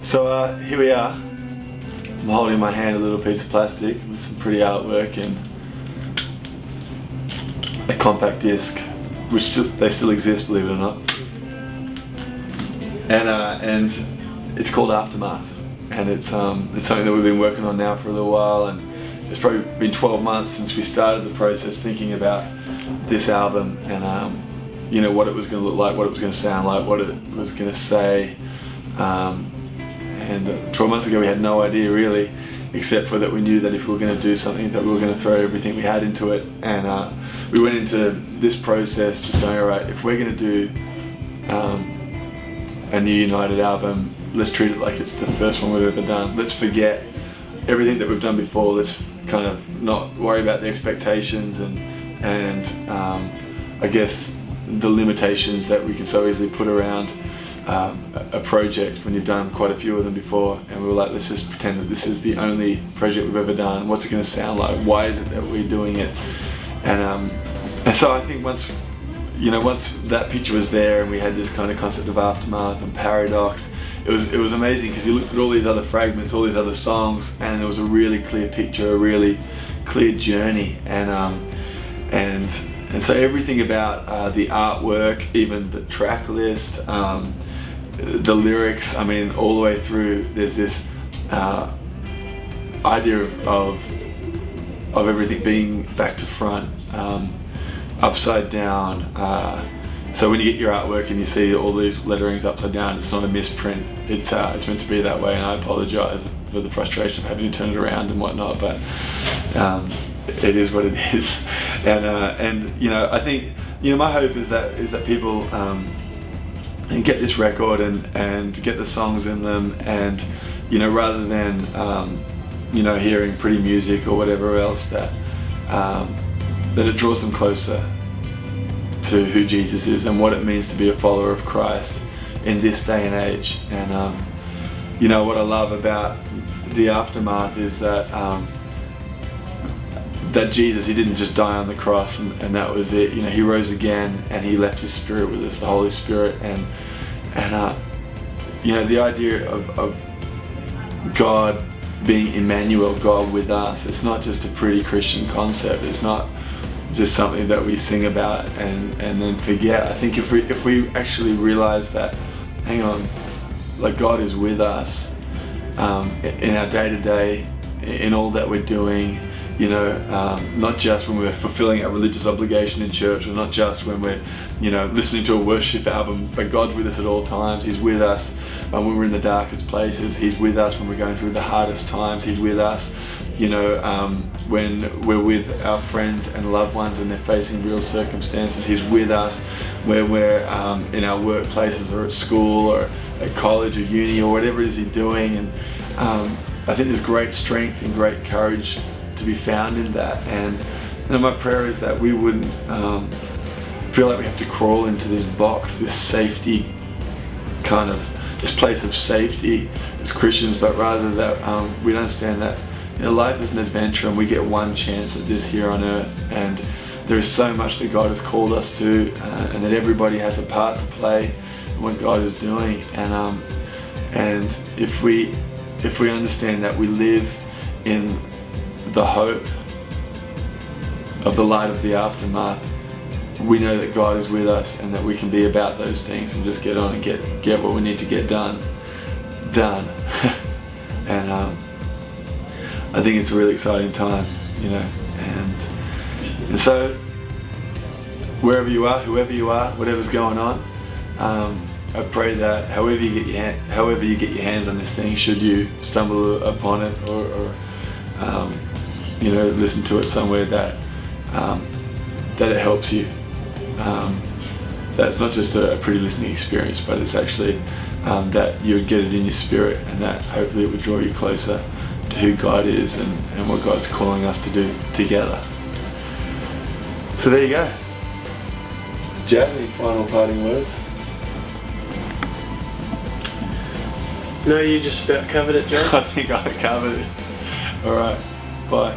So here we are. I'm holding in my hand a little piece of plastic with some pretty artwork and a compact disc, which they still exist, believe it or not. And it's called Aftermath, and it's something that we've been working on now for a little while, and it's probably been 12 months since we started the process thinking about this album and you know, what it was going to look like, what it was going to sound like, what it was going to say. And 12 months ago we had no idea really, except for that we knew that if we were going to do something that we were going to throw everything we had into it. And we went into this process just going, alright, if we're going to do a new United album, let's treat it like it's the first one we've ever done. Let's forget everything that we've done before. Let's kind of not worry about the expectations and I guess the limitations that we can so easily put around a project when you've done quite a few of them before. And we were like, let's just pretend that this is the only project we've ever done. What's it going to sound like? Why is it that we're doing it? And so I think once that picture was there and we had this kind of concept of aftermath and paradox, it was amazing, because you looked at all these other fragments, all these other songs, and there was a really clear picture, a really clear journey. And so everything about the artwork, even the track list, the lyrics, I mean, all the way through, there's this idea of everything being back to front, upside down. So when you get your artwork and you see all these letterings upside down, it's not a misprint. It's meant to be that way, and I apologise for the frustration of having to turn it around and whatnot, but it is what it is. And you know, I think, you know, my hope is that people and get this record and get the songs in them, and you know, rather than you know, hearing pretty music or whatever else, that it draws them closer to who Jesus is and what it means to be a follower of Christ in this day and age. And you know, what I love about the Aftermath is that that Jesus, he didn't just die on the cross and that was it. You know, he rose again and he left his Spirit with us, the Holy Spirit, and you know, the idea of God being Emmanuel, God with us. It's not just a pretty Christian concept. It's not just something that we sing about and then forget. I think if we actually realize that, hang on, like God is with us in our day-to-day, in all that we're doing, you know, not just when we're fulfilling our religious obligation in church, or not just when we're, you know, listening to a worship album, but God's with us at all times. He's with us when we're in the darkest places. He's with us when we're going through the hardest times. He's with us, you know, when we're with our friends and loved ones and they're facing real circumstances. He's with us when we're in our workplaces or at school or at college or uni or whatever it is he's doing. And I think there's great strength and great courage to be found in that. And my prayer is that we wouldn't feel like we have to crawl into this box, this safety kind of, this place of safety as Christians, but rather that we'd understand that, you know, life is an adventure and we get one chance at this here on earth, and there is so much that God has called us to, and that everybody has a part to play in what God is doing. And if we understand that we live in the hope of the light of the aftermath, we know that God is with us and that we can be about those things and just get on and get what we need to get done. And I think it's a really exciting time, you know, and so wherever you are, whoever you are, whatever's going on, I pray that however you get your hands on this thing, should you stumble upon it or you know, listen to it somewhere, that it helps you. That it's not just a pretty listening experience, but it's actually that you would get it in your spirit, and that hopefully it would draw you closer to who God is and what God's calling us to do together. So there you go. Jack, any final parting words? No, you just about covered it, John. I think I covered it. Alright, bye.